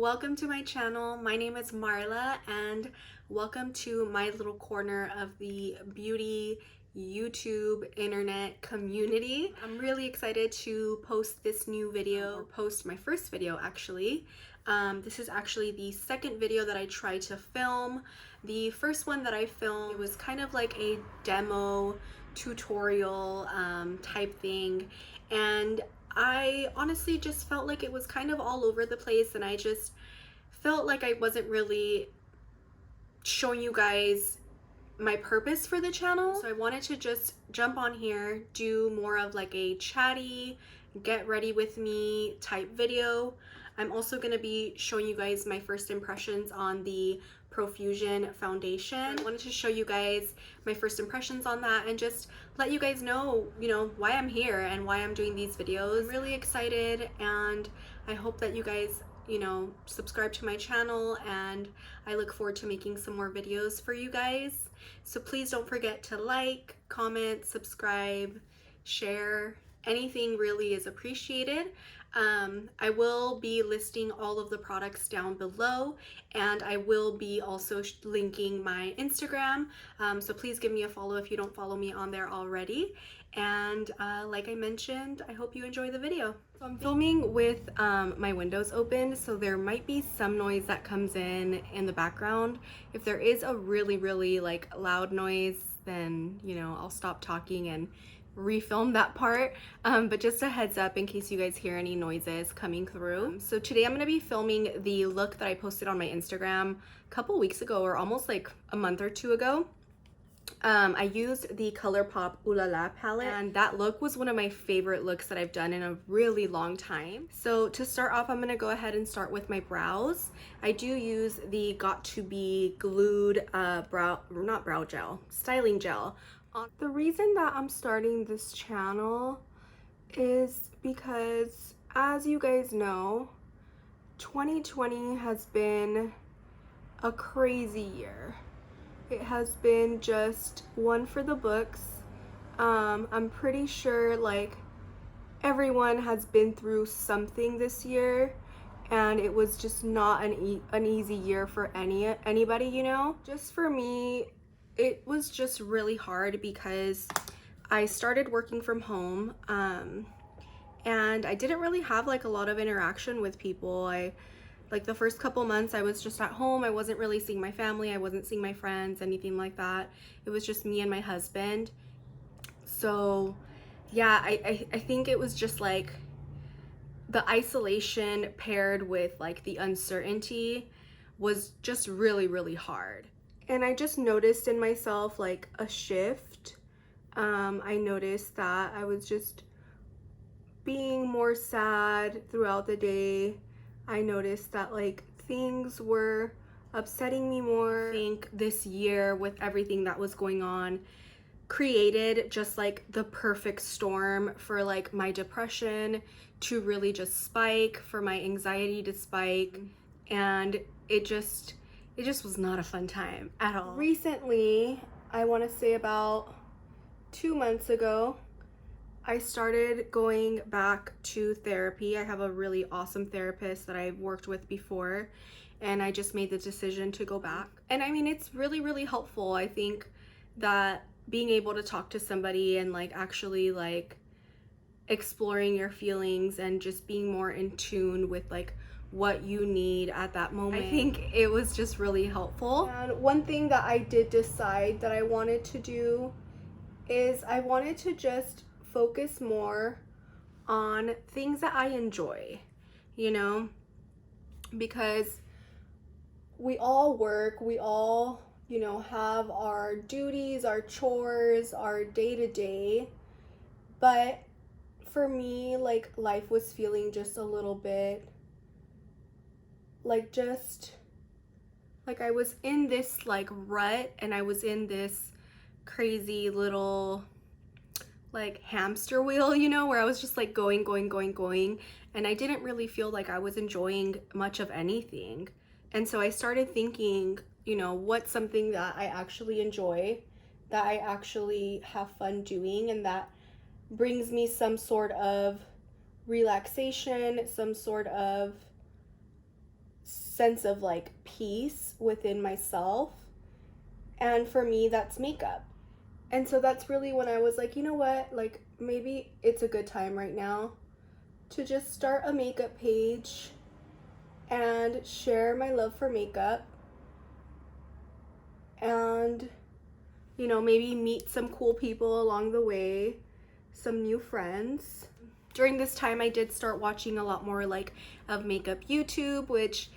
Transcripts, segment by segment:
Welcome to my channel. My name is Marla and welcome to my little corner of the beauty YouTube internet community. I'm really excited to post this new video, or post my first video actually. This is actually the second video that I tried to film. The first one that I filmed, it was kind of like a demo tutorial type thing, and I honestly just felt like it was kind of all over the place, and I just felt like I wasn't really showing you guys my purpose for the channel. So I wanted to just jump on here, do more of like a chatty, get ready with me type video. I'm also going to be showing you guys my first impressions on the Profusion foundation. I wanted to show you guys my first impressions on that and just let you guys know, why I'm here and why I'm doing these videos. I'm really excited, and I hope that you guys, subscribe to my channel, and I look forward to making some more videos for you guys. So please don't forget to like, comment, subscribe, share. Anything really is appreciated. I will be listing all of the products down below, and I will be also linking my Instagram, so please give me a follow if you don't follow me on there already. And like I mentioned, I hope you enjoy the video. So I'm filming with my windows open, so there might be some noise that comes in the background. If there is a really like loud noise, then I'll stop talking and refilm that part, but just a heads up in case you guys hear any noises coming through. So today I'm going to be filming the look that I posted on my Instagram a couple weeks ago, or almost like a month or two ago. I used the ColourPop Ooh La La palette, and that look was one of my favorite looks that I've done in a really long time. So to start off, I'm going to go ahead and start with my brows. I do use the Got To Be Glued styling gel. The reason that I'm starting this channel is because, as you guys know, 2020 has been a crazy year. It has been just one for the books. I'm pretty sure like everyone has been through something this year, and it was just not an easy year for anybody, Just for me, it was just really hard because I started working from home, and I didn't really have like a lot of interaction with people. Like the first couple months I was just at home. I wasn't really seeing my family. I wasn't seeing my friends, anything like that. It was just me and my husband. So yeah, I think it was just like the isolation paired with like the uncertainty was just really hard. And I just noticed in myself like a shift. I noticed that I was just being more sad throughout the day. I noticed that like things were upsetting me more. I think this year, with everything that was going on, created just like the perfect storm for like my depression to really just spike, for my anxiety to spike, and it just was not a fun time at all. Recently, I want to say about 2 months ago, I started going back to therapy. I have a really awesome therapist that I've worked with before, and I just made the decision to go back. And I mean, it's really helpful. I think that being able to talk to somebody and like actually like exploring your feelings and just being more in tune with like what you need at that moment, I think it was just really helpful. And one thing that I did decide that I wanted to do is I wanted to just focus more on things that I enjoy, because we all work, we all, have our duties, our chores, our day-to-day, but for me, like, life was feeling just a little bit like I was in this like rut, and I was in this crazy little like hamster wheel, where I was just like going, and I didn't really feel like I was enjoying much of anything. And so I started thinking, what's something that I actually enjoy, that I actually have fun doing, and that brings me some sort of relaxation, some sort of sense of like peace within myself. And for me, that's makeup. And so that's really when I was like, you know what, like maybe it's a good time right now to just start a makeup page and share my love for makeup, and you know, maybe meet some cool people along the way, some new friends. During this time, I did start watching a lot more like of makeup YouTube, which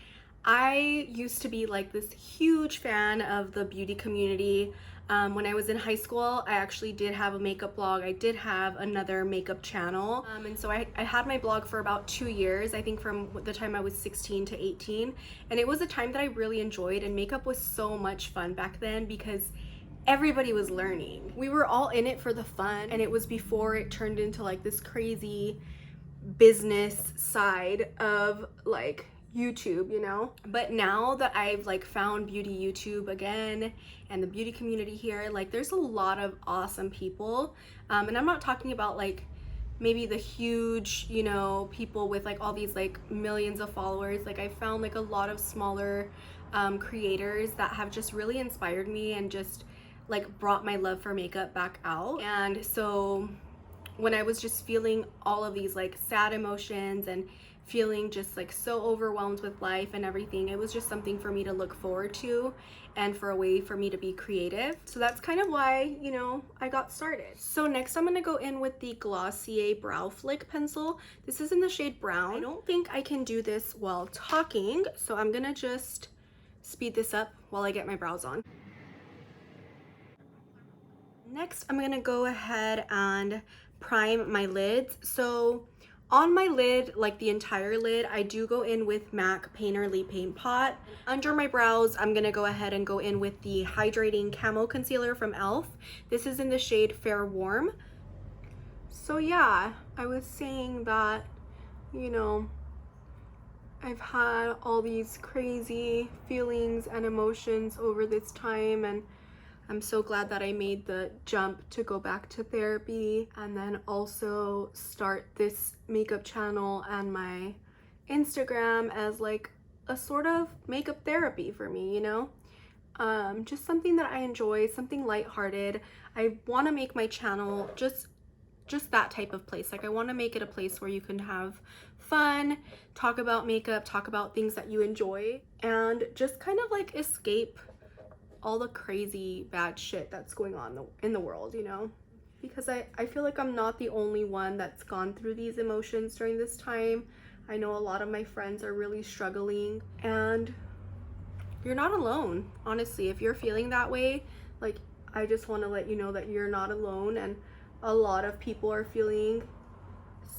I used to be like this huge fan of the beauty community. When I was in high school, I actually did have a makeup blog. I did have another makeup channel. And so I had my blog for about 2 years, I think from the time I was 16 to 18. And it was a time that I really enjoyed, and makeup was so much fun back then because everybody was learning. We were all in it for the fun, and it was before it turned into like this crazy business side of like YouTube, you know? But now that I've like found beauty YouTube again and the beauty community here, like there's a lot of awesome people. And I'm not talking about like maybe the huge, you know, people with like all these like millions of followers. Like I found like a lot of smaller creators that have just really inspired me and just like brought my love for makeup back out. And so when I was just feeling all of these like sad emotions and feeling just like so overwhelmed with life and everything, it was just something for me to look forward to and for a way for me to be creative. So that's kind of why, you know, I got started. So next I'm gonna go in with the Glossier Brow Flick pencil. This is in the shade Brown. I don't think I can do this while talking, so I'm gonna just speed this up while I get my brows on. Next, I'm gonna go ahead and prime my lids. So on my lid, like the entire lid, I do go in with MAC Painterly Paint Pot. Under my brows, I'm gonna go ahead and go in with the Hydrating Camo Concealer from e.l.f. This is in the shade Fair Warm. So yeah, I was saying that, you know, I've had all these crazy feelings and emotions over this time, and I'm so glad that I made the jump to go back to therapy and then also start this makeup channel and my Instagram as like a sort of makeup therapy for me, you know? Just something that I enjoy, something lighthearted. I want to make my channel just that type of place. Like I want to make it a place where you can have fun, talk about makeup, talk about things that you enjoy, and just kind of like escape all the crazy bad shit that's going on in the world, you know? Because I feel like I'm not the only one that's gone through these emotions during this time. I know a lot of my friends are really struggling, and you're not alone. Honestly, if you're feeling that way, like I just want to let you know that you're not alone, and a lot of people are feeling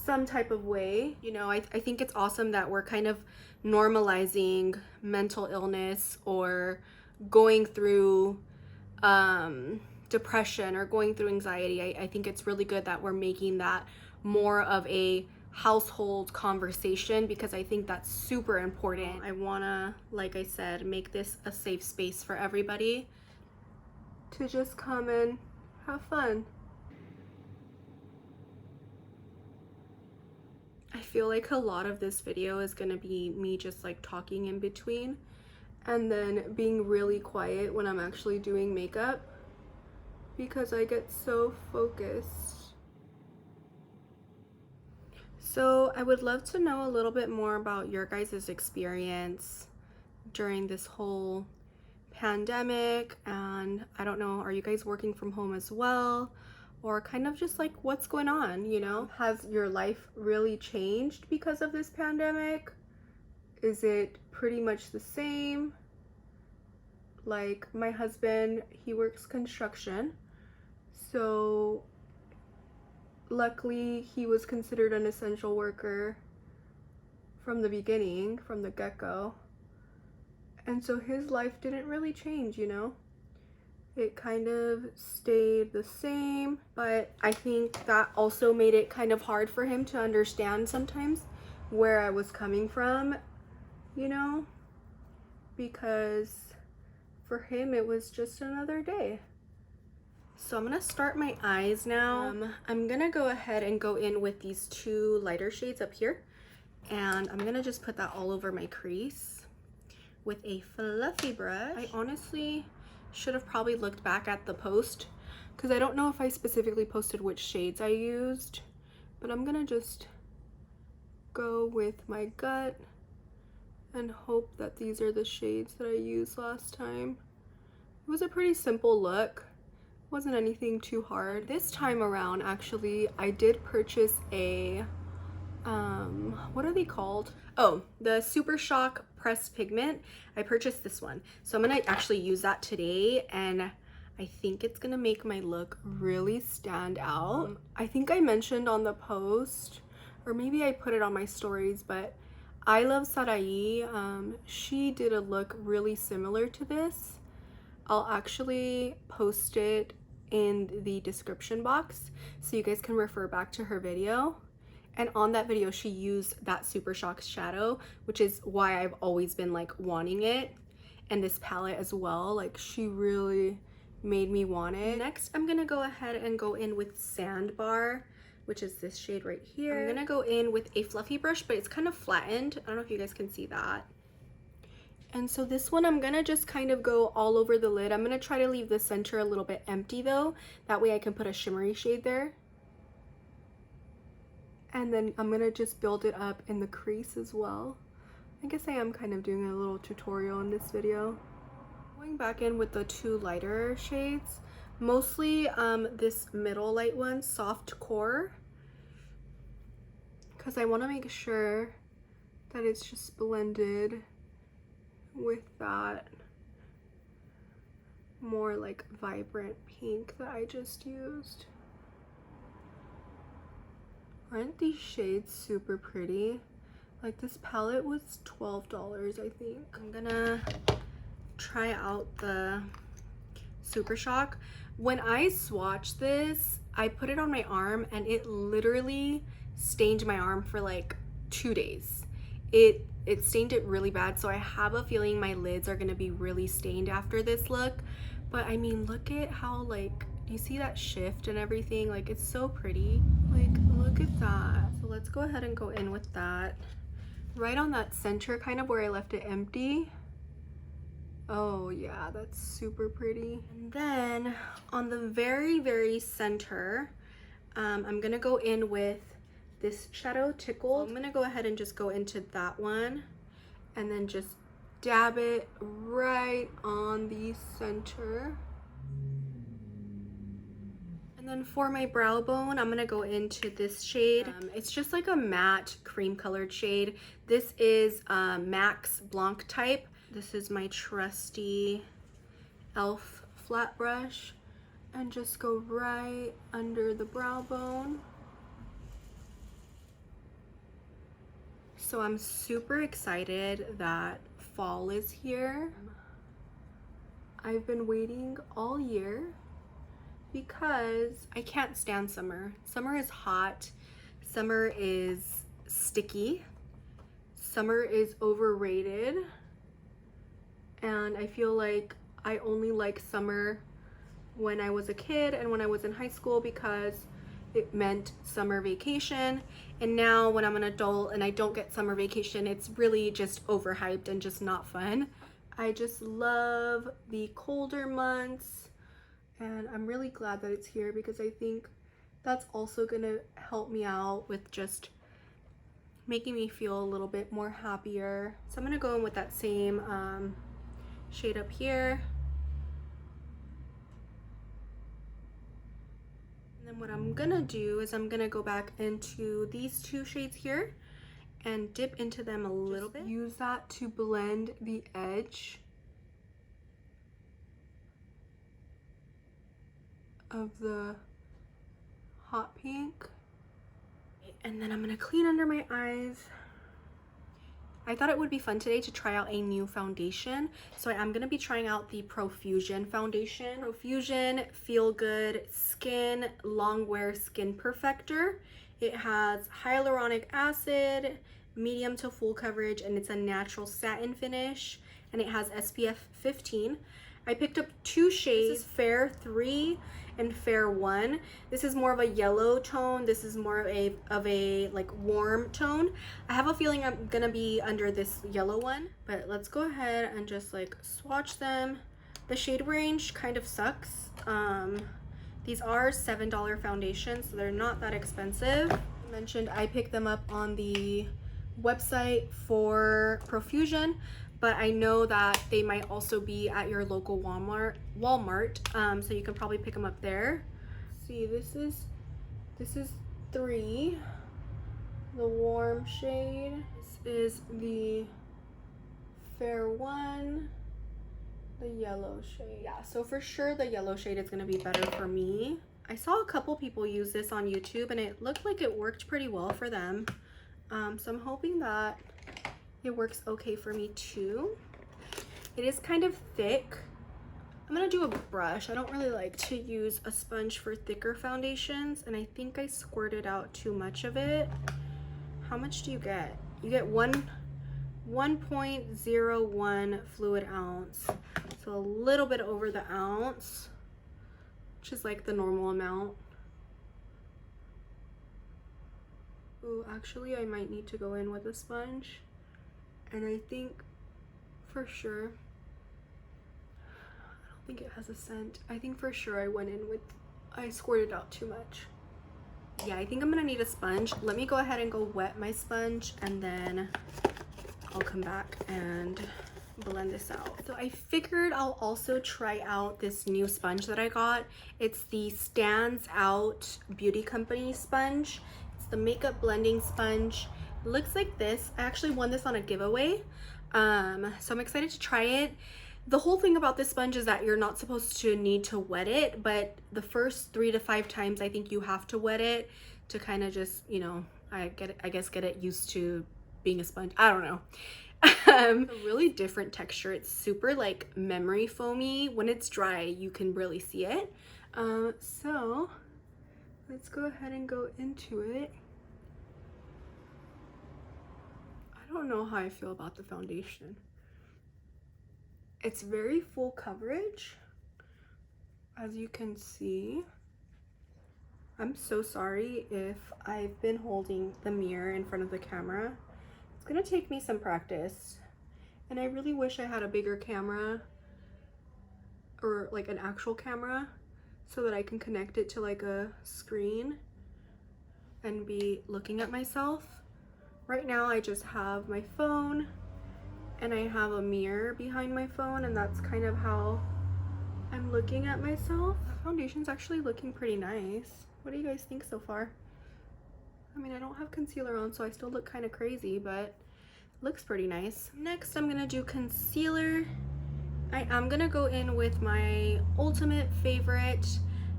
some type of way. You know, I think it's awesome that we're kind of normalizing mental illness or going through depression or going through anxiety. I think it's really good that we're making that more of a household conversation, because I think that's super important. I wanna, like I said, make this a safe space for everybody to just come and have fun. I feel like a lot of this video is gonna be me just like talking in between and then being really quiet when I'm actually doing makeup, because I get so focused. So I would love to know a little bit more about your guys' experience during this whole pandemic, and I don't know, are you guys working from home as well? Or kind of just like what's going on, you know? Has your life really changed because of this pandemic? Is it pretty much the same? Like my husband, he works construction, so luckily he was considered an essential worker from the beginning, from the get-go, and so his life didn't really change, you know? It kind of stayed the same, but I think that also made it kind of hard for him to understand sometimes where I was coming from, you know? Because for him it was just another day. So I'm gonna start my eyes now. I'm gonna go ahead and go in with these two lighter shades up here, and I'm gonna just put that all over my crease. with a fluffy brush. I honestly should have probably looked back at the post because I don't know if I specifically posted which shades I used, but I'm gonna just go with my gut and hope that these are the shades that I used last time. It was a pretty simple look. Wasn't anything too hard. This time around, actually, I did purchase a, what are they called? Oh, the Super Shock Pressed Pigment. I purchased this one. So I'm gonna actually use that today, and I think it's gonna make my look really stand out. I think I mentioned on the post, or maybe I put it on my stories, but I Love Sarai, she did a look really similar to this. I'll actually post it in the description box so you guys can refer back to her video. And on that video, she used that Super Shock shadow, which is why I've always been like wanting it. And this palette as well, like she really made me want it. Next, I'm gonna go ahead and go in with Sandbar, which is this shade right here. I'm gonna go in with a fluffy brush, but it's kind of flattened. I don't know if you guys can see that. And so this one, I'm gonna just kind of go all over the lid. I'm gonna try to leave the center a little bit empty though. That way I can put a shimmery shade there. And then I'm gonna just build it up in the crease as well. I guess I am kind of doing a little tutorial in this video. Going back in with the two lighter shades. Mostly this middle light one, Soft Core. Because I wanna make sure that it's just blended with that more like vibrant pink that I just used. Aren't these shades super pretty? Like this palette was $12, I think. I'm gonna try out the Super Shock. When I swatched this, I put it on my arm and it literally stained my arm for like 2 days. It stained it really bad, so I have a feeling my lids are gonna be really stained after this look. But I mean, look at how, like, you see that shift and everything? Like, it's so pretty. Like, look at that. So let's go ahead and go in with that. Right on that center, kind of where I left it empty. Oh yeah, that's super pretty. And then on the very, very center, I'm gonna go in with this shadow Tickled. So I'm gonna go ahead and just go into that one and then just dab it right on the center. And then for my brow bone, I'm gonna go into this shade. It's just like a matte cream colored shade. This is Max Blanc type. This is my trusty e.l.f. flat brush, and just go right under the brow bone. So I'm super excited that fall is here. I've been waiting all year because I can't stand summer. Summer is hot. Summer is sticky. Summer is overrated. And I feel like I only like summer when I was a kid and when I was in high school because it meant summer vacation. And now when I'm an adult and I don't get summer vacation, it's really just overhyped and just not fun. I just love the colder months, and I'm really glad that it's here because I think that's also gonna help me out with just making me feel a little bit more happier. So I'm gonna go in with that same shade up here. And then what I'm gonna do is I'm gonna go back into these two shades here and dip into them a little bit. Use that to blend the edge of the hot pink. And then I'm gonna clean under my eyes. I thought it would be fun today to try out a new foundation. So I am gonna be trying out the Profusion foundation. Profusion Feel Good Skin Longwear Skin Perfector. It has hyaluronic acid, medium to full coverage, and it's a natural satin finish, and it has SPF 15. I picked up 2 shades. This is Fair 3 and Fair 1. This is more of a yellow tone. This is more of a like warm tone. I have a feeling I'm gonna be under this yellow one, but let's go ahead and just like swatch them. The shade range kind of sucks. These are $7 foundations, so they're not that expensive. I mentioned I picked them up on the website for Profusion, but I know that they might also be at your local Walmart, so you can probably pick them up there. See, this is 3, the warm shade. This is the Fair 1, the yellow shade. Yeah, so for sure the yellow shade is gonna be better for me. I saw a couple people use this on YouTube and it looked like it worked pretty well for them. So I'm hoping that it works okay for me too. It is kind of thick. I'm gonna do a brush. I don't really like to use a sponge for thicker foundations, and I think I squirted out too much of it. How much do you get? You get 1.01 fluid ounce. So a little bit over the ounce, which is like the normal amount. Ooh, actually I might need to go in with a sponge. And I think for sure, I don't think it has a scent. I think for sure I squirted out too much. Yeah, I think I'm gonna need a sponge. Let me go ahead and go wet my sponge and then I'll come back and blend this out. So I figured I'll also try out this new sponge that I got. It's the Stands Out Beauty Company sponge. It's the makeup blending sponge. It looks like this. I actually won this on a giveaway, so I'm excited to try it. The whole thing about this sponge is that you're not supposed to need to wet it, but the first 3 to 5 times I think you have to wet it to kind of just, you know, I guess get it used to being a sponge. I don't know. A really different texture. It's super like memory foamy. When it's dry you can really see it. So let's go ahead and go into it. I don't know how I feel about the foundation. It's very full coverage, as you can see. I'm so sorry if I've been holding the mirror in front of the camera. It's gonna take me some practice, and I really wish I had a bigger camera or like an actual camera so that I can connect it to like a screen and be looking at myself. Right now I just have my phone and I have a mirror behind my phone, and that's kind of how I'm looking at myself. The foundation's actually looking pretty nice. What do you guys think so far? I mean, I don't have concealer on, so I still look kind of crazy, but it looks pretty nice. Next, I'm gonna do concealer. I am gonna go in with my ultimate favorite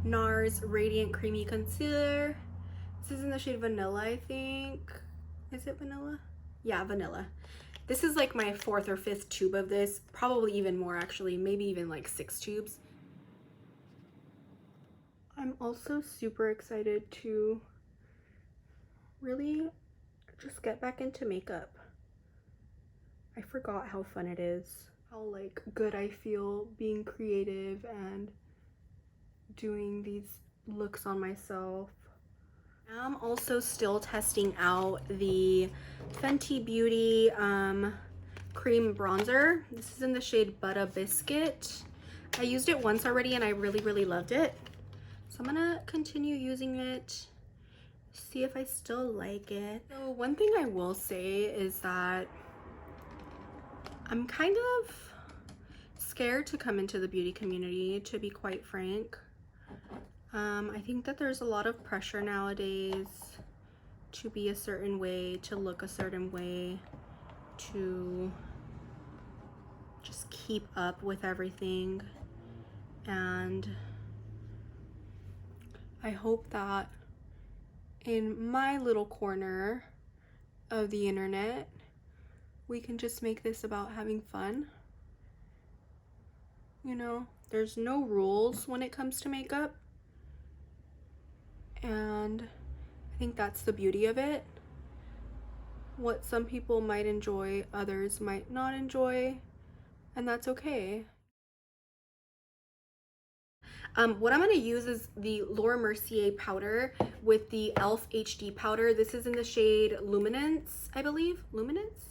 Nars Radiant Creamy Concealer. This is in the shade Vanilla, I think. Is it Vanilla? Yeah, Vanilla. This is like my 4th or 5th tube of this, probably even more actually, maybe even like 6 tubes. I'm also super excited to really just get back into makeup. I forgot how fun it is, how like good I feel being creative and doing these looks on myself. I'm also still testing out the Fenty Beauty cream bronzer. This is in the shade Butter Biscuit. I used it once already and I really loved it. So I'm gonna continue using it, see if I still like it. So one thing I will say is that I'm kind of scared to come into the beauty community, to be quite frank. I think that there's a lot of pressure nowadays to be a certain way, to look a certain way, to just keep up with everything. And I hope that in my little corner of the internet, we can just make this about having fun. You know, there's no rules when it comes to makeup. And I think that's the beauty of it. What some people might enjoy, others might not enjoy, and that's okay. What I'm going to use is the Laura Mercier powder with the e.l.f. HD powder. This is in the shade Luminance, I believe. Luminance?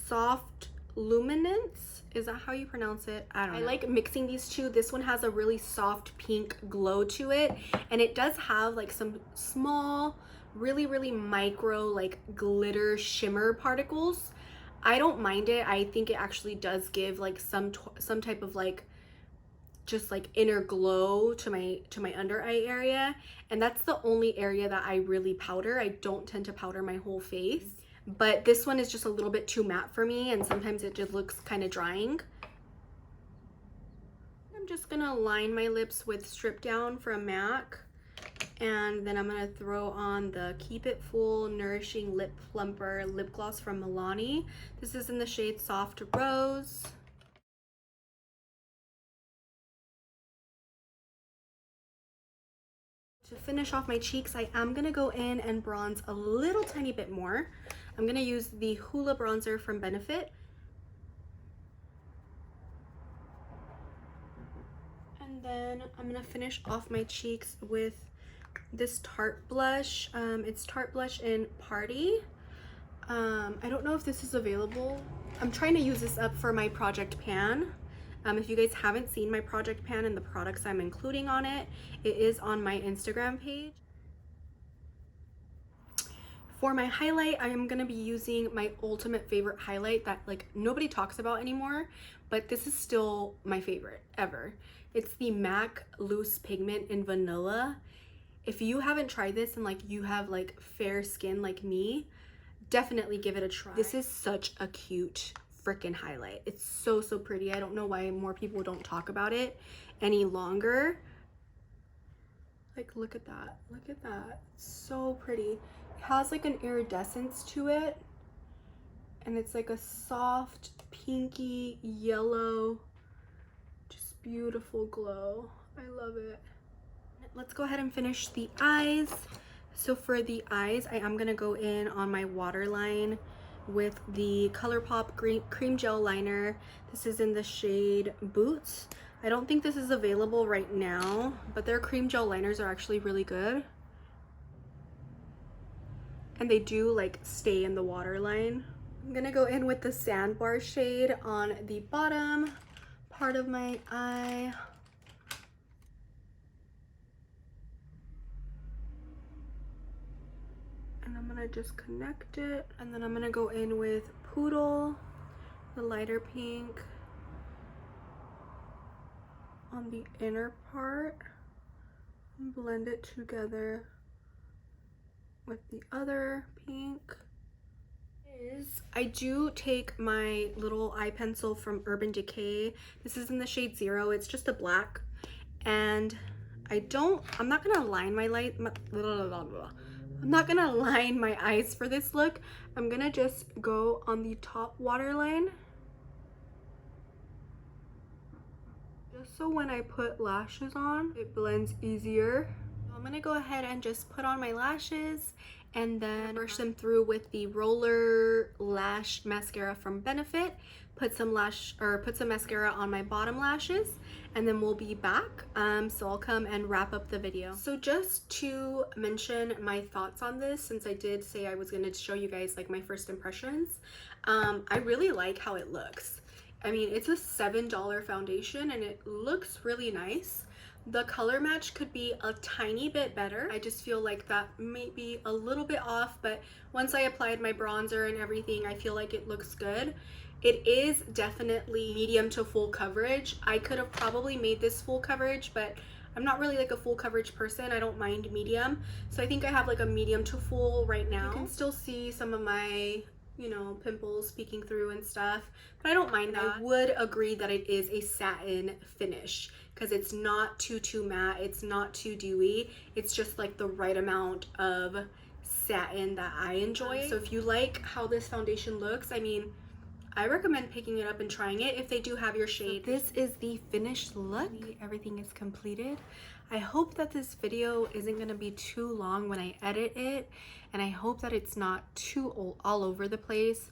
Soft Luminance? Is that how you pronounce it? I don't know. I like mixing these two. This one has a really soft pink glow to it. And it does have like some small, really micro like glitter shimmer particles. I don't mind it. I think it actually does give like some type of like just like inner glow to my under eye area, and that's the only area that I really powder. I don't tend to powder my whole face, but this one is just a little bit too matte for me, and sometimes it just looks kind of drying. I'm just gonna line my lips with Strip Down from MAC, and then I'm gonna throw on the Keep It Full Nourishing Lip Plumper lip gloss from Milani. This is in the shade Soft Rose. To finish off my cheeks, I am gonna go in and bronze a little tiny bit more. I'm gonna use the Hoola bronzer from Benefit. And then I'm gonna finish off my cheeks with this Tarte blush. It's Tarte Blush in Party. I don't know if this is available. I'm trying to use this up for my project pan. If you guys haven't seen my project pan and the products I'm including on it, it is on my Instagram page. For my highlight, I am gonna be using my ultimate favorite highlight that like nobody talks about anymore, but this is still my favorite ever. It's the MAC Loose Pigment in Vanilla. If you haven't tried this and like you have like fair skin like me, definitely give it a try. This is such a cute freaking highlight. It's so pretty. I don't know why more people don't talk about it any longer. Like, look at that. Look at that. It's so pretty. It has like an iridescence to it, and it's like a soft pinky yellow, just beautiful glow. I love it. Let's go ahead and finish the eyes. So for the eyes, I am gonna go in on my waterline with the ColourPop cream gel liner. This is in the shade Boots. I don't think this is available right now, but their cream gel liners are actually really good, and they do like stay in the waterline. I'm gonna go in with the Sandbar shade on the bottom part of my eye. And I'm gonna just connect it, and then I'm gonna go in with Poodle, the lighter pink, on the inner part, and blend it together with the other pink. I do take my little eye pencil from Urban Decay. This is in the shade 0. It's just a black, and I'm not gonna line my I'm not gonna line my eyes for this look. I'm gonna just go on the top waterline, just so when I put lashes on, it blends easier. So I'm gonna go ahead and just put on my lashes, and then brush them through with the Roller Lash Mascara from Benefit. Put some mascara on my bottom lashes, and then we'll be back. So I'll come and wrap up the video. So just to mention my thoughts on this, since I did say I was going to show you guys like my first impressions, I really like how it looks. I mean, it's a $7 foundation and it looks really nice. The color match could be a tiny bit better. I just feel like that may be a little bit off, but once I applied my bronzer and everything, I feel like it looks good. It is definitely medium to full coverage. I could have probably made this full coverage, but I'm not really like a full coverage person. I don't mind medium. So I think I have like a medium to full right now. You can still see some of my, you know, pimples peeking through and stuff, but I don't mind that. I would agree that it is a satin finish because it's not too matte. It's not too dewy. It's just like the right amount of satin that I enjoy. So if you like how this foundation looks, I mean, I recommend picking it up and trying it if they do have your shade. So this is the finished look. Everything is completed. I hope that this video isn't going to be too long when I edit it, and I hope that it's not too all over the place.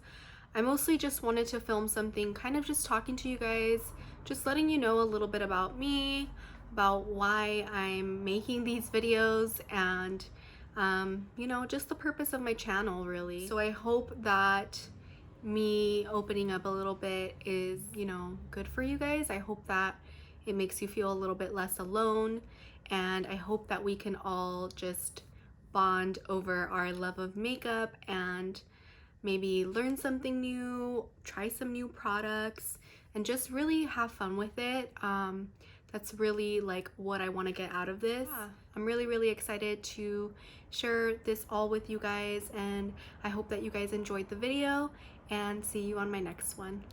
I mostly just wanted to film something kind of just talking to you guys, just letting you know a little bit about me, about why I'm making these videos and you know, just the purpose of my channel really. So I hope that me opening up a little bit is, you know, good for you guys. I hope that it makes you feel a little bit less alone, and I hope that we can all just bond over our love of makeup and maybe learn something new, try some new products, and just really have fun with it. That's really like what I want to get out of this. Yeah. I'm really excited to share this all with you guys, and I hope that you guys enjoyed the video, and see you on my next one.